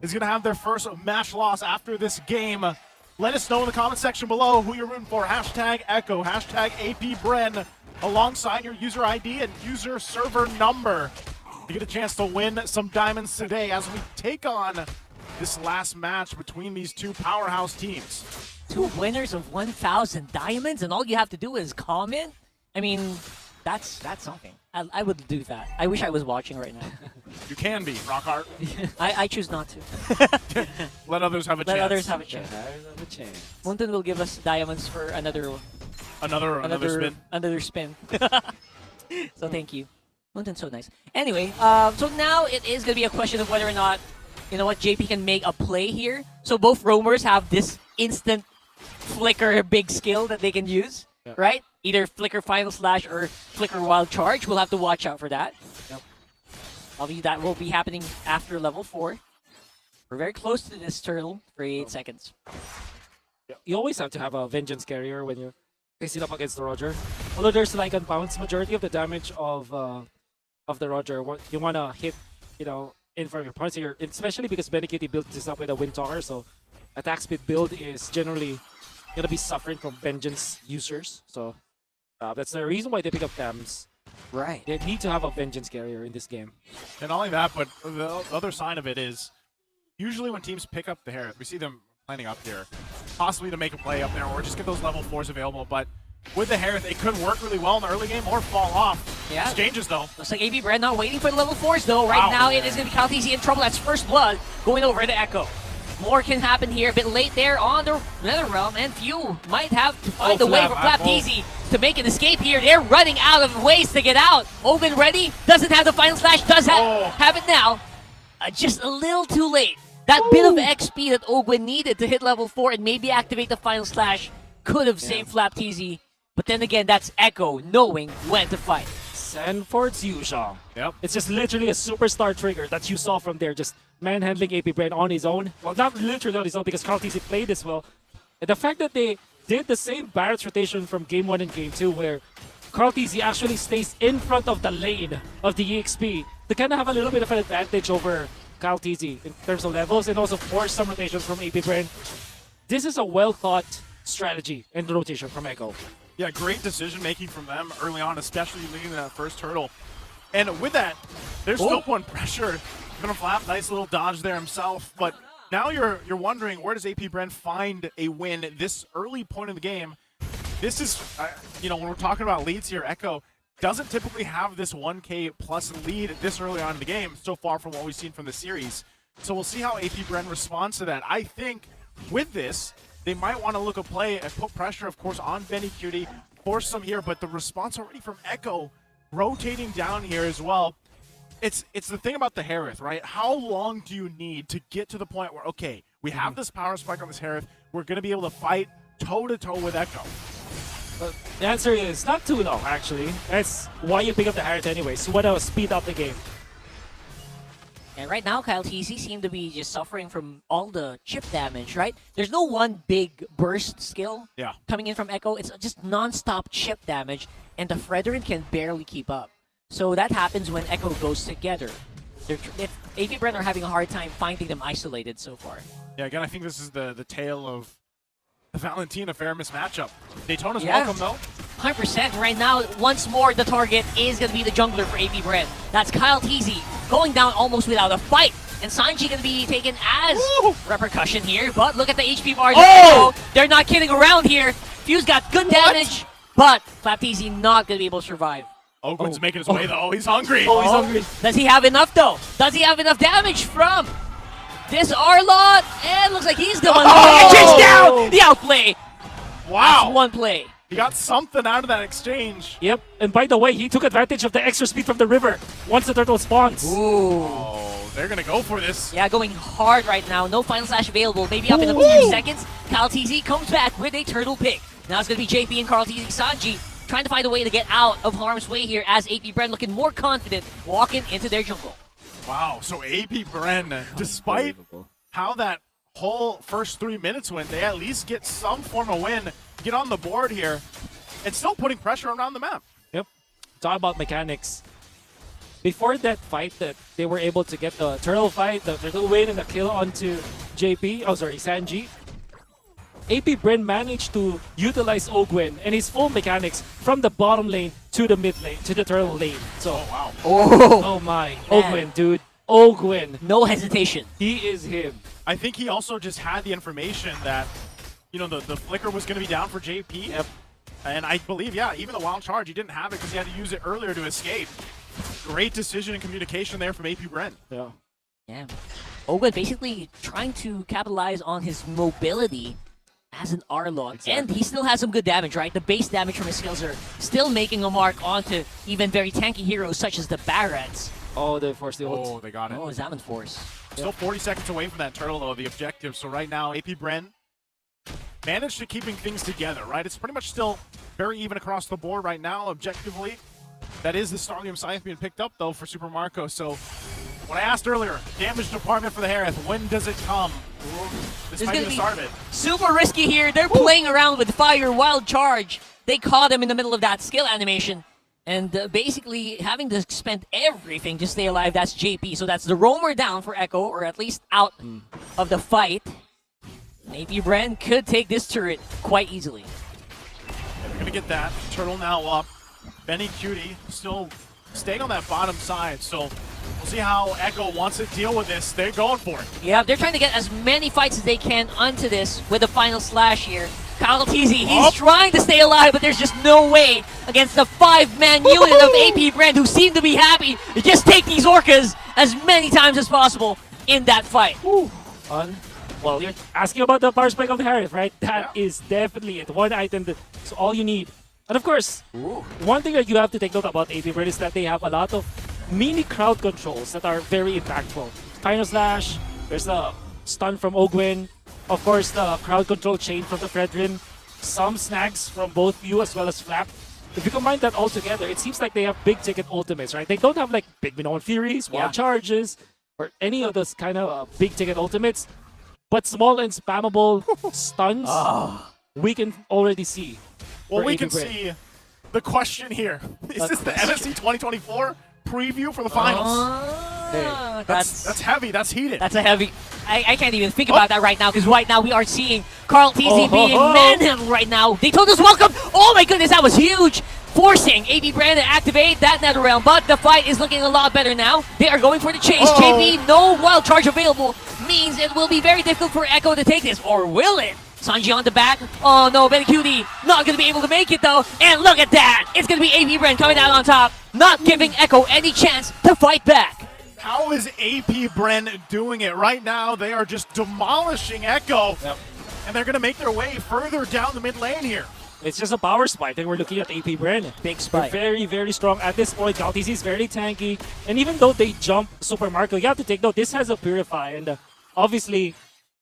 is going to have their first match loss after this game. Let us know in the comment section below who you're rooting for. Hashtag Echo, hashtag APBren, alongside your user ID and user server number. You get a chance to win some diamonds today as we take on this last match between these two powerhouse teams. Two winners of 1,000 diamonds, and all you have to do is comment? I mean, that's something. I would do that. I wish I was watching right now. You can be, Rockhart. I choose not to. Let others have a chance. Let others have a chance. Munton will give us diamonds for another spin. Another spin. So thank you. Munton's so nice. Anyway, so now it is going to be a question of whether or not, you know what, JP can make a play here. So both roamers have this instant flicker big skill that they can use, right? Either flicker final slash or flicker wild charge. We'll have to watch out for that. Obviously, that will be happening after level 4. We're very close to this turtle for 8 seconds. You always have to have a vengeance carrier when you're facing up against the Roger. Although there's like unbalanced majority of the damage of the Roger, you want to hit, you know, in front of your opponents here, especially because Benikitty built this up with a Wind Talker, so attack speed build is generally going to be suffering from vengeance users. So that's the reason why they pick up Dams. Right. They need to have a vengeance carrier in this game. And not only that, but the other side of it is usually when teams pick up the Harith, we see them planning up here, possibly to make a play up there or just get those level 4s available. But with the Harith, it could work really well in the early game or fall off. Yeah. Exchanges, though. Looks like APBren not waiting for the level 4s, though. Right now, it is going to be Kaltisi in trouble. That's first blood going over to Echo. More can happen here. A bit late there on the Nether Realm, and few might have to find a way for Flapteasy to make an escape here. They're running out of ways to get out. Ogun ready, doesn't have the final slash, does have it now. Just a little too late. That bit of XP that Ogun needed to hit level 4 and maybe activate the final slash could have saved Flapteasy. But then again, that's Echo knowing when to fight. Sanford's Yuzhong. Yep. It's just literally a superstar trigger that you saw from there, just manhandling APBren on his own. Well, not literally on his own because Kaltisi played this well. And the fact that they did the same Barrett's rotation from Game 1 and Game 2 where Kaltisi actually stays in front of the lane of the EXP to kind of have a little bit of an advantage over Kaltisi in terms of levels and also force some rotations from APBren. This is a well-thought strategy and rotation from Echo. Yeah, great decision-making from them early on, especially leading that first turtle. And with that, there's still one pressure. Gonna flap, nice little dodge there himself. But now you're wondering, where does APBren find a win at this early point of the game? This is, you know, when we're talking about leads here, Echo doesn't typically have this 1K plus lead this early on in the game, so far from what we've seen from the series. So we'll see how APBren responds to that. I think with this, they might want to look a play and put pressure, of course, on Benikitty, force some here, but the response already from Echo rotating down here as well. It's the thing about the Harith, right? How long do you need to get to the point where, okay, we have this power spike on this Harith, we're going to be able to fight toe-to-toe with Echo? The answer is not too long, actually. That's why you pick up the Harith anyway, so what else speed up the game. And right now, Kaltisi seem to be just suffering from all the chip damage, right? There's no one big burst skill coming in from Echo. It's just non-stop chip damage, and the Fredrin can barely keep up. So that happens when Echo goes together. APBren are having a hard time finding them isolated so far. Yeah, again, I think this is the tale of the Valentina Faramis matchup. Daytona's welcome, though. 100% right now. Once more, the target is going to be the jungler for APBren. That's Kaltisi going down almost without a fight. And Sanji going to be taken as repercussion here. But look at the HP bars. They're not kidding around here. Fuse got good damage, but Flapteasy not going to be able to survive. Ogun's making his way, though. He's hungry. He's hungry. Does he have enough, though? Does he have enough damage from this Arlot? And looks like he's the one who chase down the outplay. Wow. That's one play. He got something out of that exchange. Yep, and by the way, he took advantage of the extra speed from the river once the turtle spawns. Ooh. Oh, they're going to go for this. Yeah, going hard right now. No final slash available. Maybe up in a few seconds. Kaltisi comes back with a turtle pick. Now it's going to be JP and Kaltisi Sanji trying to find a way to get out of harm's way here as APBren looking more confident walking into their jungle. Wow, so APBren, despite how that whole first 3 minutes went, they at least get some form of win, get on the board here, and still putting pressure around the map. Yep. Talk about mechanics. before that fight that they were able to get the turtle fight, the turtle win and the kill onto JP, oh sorry, Sanji, AP Bren managed to utilize Ogwen and his full mechanics from the bottom lane to the mid lane, to the turtle lane. So, wow. oh my, Ogwen, dude. Ogwen. No hesitation. He is him. I think he also just had the information that, you know, the flicker was going to be down for JP. Yep. And I believe, yeah, even the wild charge, he didn't have it because he had to use it earlier to escape. Great decision and communication there from AP Bren. Yeah. Yeah. Ogwen basically trying to capitalize on his mobility as an Arlong. Exactly. And he still has some good damage, right? The base damage from his skills are still making a mark onto even very tanky heroes such as the Barretts. Oh, they forced the ult. Oh, they got it. Oh, Zaman Force. Still 40 seconds away from that turtle, though, the objective. So right now, AP Bren managed to keeping things together, right? It's pretty much still very even across the board right now, objectively. That is the Starlium Scythe being picked up, though, for Super Marco. So what I asked earlier, damage department for the Harith, when does it come? This might be the start of it. Super risky here. They're playing around with fire, wild charge. They caught him in the middle of that skill animation. And basically having to spend everything to stay alive, that's JP. So that's the roamer down for Echo, or at least out of the fight. Maybe Bren could take this turret quite easily. We're going to get that. Turtle now up. Benny Cutie still staying on that bottom side. So we'll see how Echo wants to deal with this. They're going for it. Yeah, they're trying to get as many fights as they can onto this with the final slash here. Kyle TZ, he's trying to stay alive, but there's just no way against the 5-man unit of AP Bren, who seem to be happy to just take these orcas as many times as possible in that fight. Well, you're asking about the power spike of the Harith, right? That is definitely it. One item that's all you need. And of course, one thing that you have to take note about AP Bren is that they have a lot of mini crowd controls that are very impactful. Final Slash, there's the stun from Ogwen, of course the crowd control chain from the Fredrin, some snags from both you as well as Flap. If you combine that all together, it seems like they have big ticket ultimates, right? They don't have like big Minoan Furies, wild charges, or any of those kind of big ticket ultimates, but small and spammable stuns we can already see. Well, we can see the question here. Is this the MSC 2024 preview for the finals? That's heavy. That's heated. That's a heavy. I can't even think about that right now, because right now we are seeing Carl TZ being manhandled right now. They told us welcome. Oh my goodness, that was huge. Forcing AP Bren to activate that Nether Realm, but the fight is looking a lot better now. They are going for the chase. JP, no wild charge available, means it will be very difficult for Echo to take this, or will it? Sanji on the back. Oh no, Benny Cutie not going to be able to make it though. And look at that. It's going to be AP Bren coming out on top, not giving Echo any chance to fight back. How is AP Bren doing it? Right now, they are just demolishing Echo. And they're going to make their way further down the mid lane here. It's just a power spike that we're looking at AP Bren. Big spike. They're very, very strong. At this point, GalTZ is very tanky. And even though they jump Super Marco, you have to take note, this has a Purify. And obviously,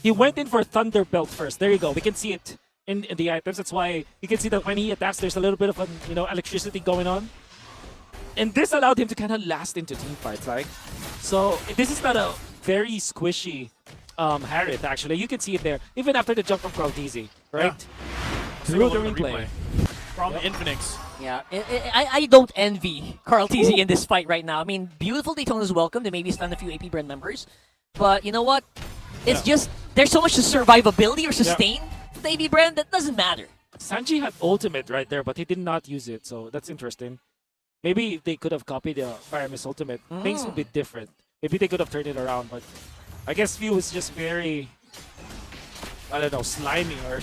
he went in for Thunder Belt first. There you go. We can see it in the items. That's why you can see that when he attacks, there's a little bit of electricity going on. And this allowed him to kind of last into team fights, like. So this is not a very squishy Harith, actually. You can see it there, even after the jump from GalTZ, right? Through the replay. From Infinix. Yeah, I don't envy Carl TZ in this fight right now. I mean, beautiful Daytona's welcome. They maybe stun a few AP Bren members. But you know what? It's just, there's so much to survivability or sustain with AP Bren that doesn't matter. Sanji had ultimate right there, but he did not use it, so that's interesting. Maybe if they could have copied the Fire Mist ultimate, things would be different. Maybe they could have turned it around, but I guess View is just very, I don't know, slimy or,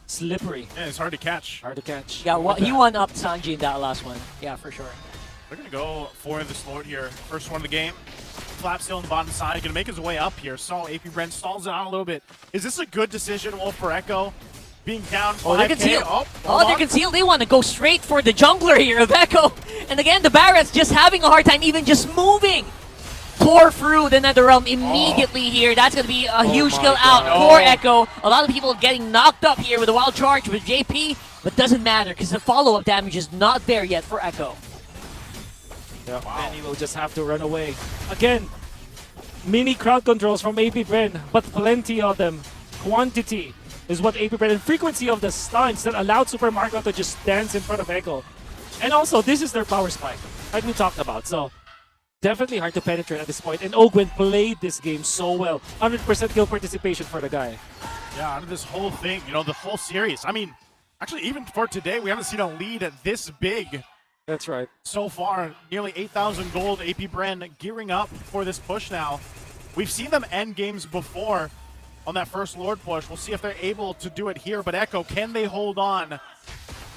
slippery. Yeah, it's hard to catch. Hard to catch. Yeah, well, he won-upped Sanji in that last one. Yeah, for sure. They're going to go for this Lord here. First one of the game. Flap still on the bottom side. Going to make his way up here. So AP Bren stalls it out a little bit. Is this a good decision, Wolf, for Echo? Being down 5K. They're concealed. They're concealed. They want to go straight for the jungler here of Echo. And again, the Barretts just having a hard time even just moving. Tore through the Nether Realm immediately here. That's going to be a huge kill out for Echo. A lot of people getting knocked up here with a wild charge with JP, but doesn't matter because the follow-up damage is not there yet for Echo. Yeah, and he will just have to run away. Again, mini crowd controls from AP Bren, but plenty of them. Quantity is what AP Bren, and frequency of the stuns that allowed Super Marco to just dance in front of Echo. And also, this is their power spike, like we talked about. So definitely hard to penetrate at this point. And Ogwen played this game so well. 100% kill participation for the guy. Yeah, out of this whole thing, you know, the whole series. I mean, actually, even for today, we haven't seen a lead this big. That's right. So far, nearly 8,000 gold. AP Bren gearing up for this push now. We've seen them end games before on that first Lord push. We'll see if they're able to do it here. But Echo, can they hold on?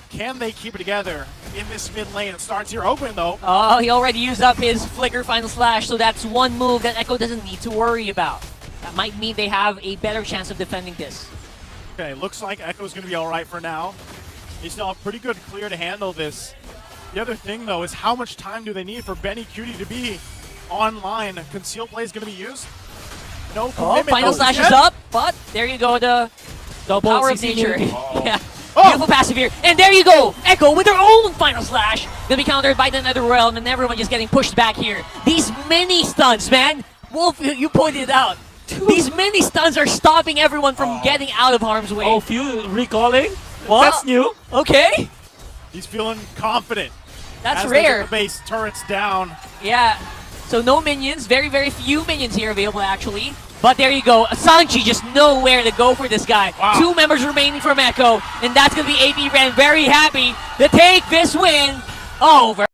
Can they keep it together in this mid lane? It starts here open, though. Oh, he already used up his Flicker Final Slash, so that's one move that Echo doesn't need to worry about. That might mean they have a better chance of defending this. Okay, looks like Echo's going to be all right for now. They still have pretty good clear to handle this. The other thing, though, is how much time do they need for Benny Cutie to be online? Conceal play is going to be used. No commitment. Final Slash is up, but there you go, the Double power of CC nature. move. Yeah. Beautiful passive here. And there you go! Echo with their own Final Slash. Gonna be countered by the Nether Realm, and everyone just getting pushed back here. These mini stuns, man! Wolf, you pointed it out. These mini stuns are stopping everyone from getting out of harm's way. Oh, Few recalling? What? That's new. Okay. He's feeling confident. That's as they get rare. the base turrets down. Yeah. So no minions. Very, very few minions here available, actually. But there you go. Sanchi just nowhere to go for this guy. Wow. 2 members remaining from Echo. And that's going to be AP Bren very happy to take this win over.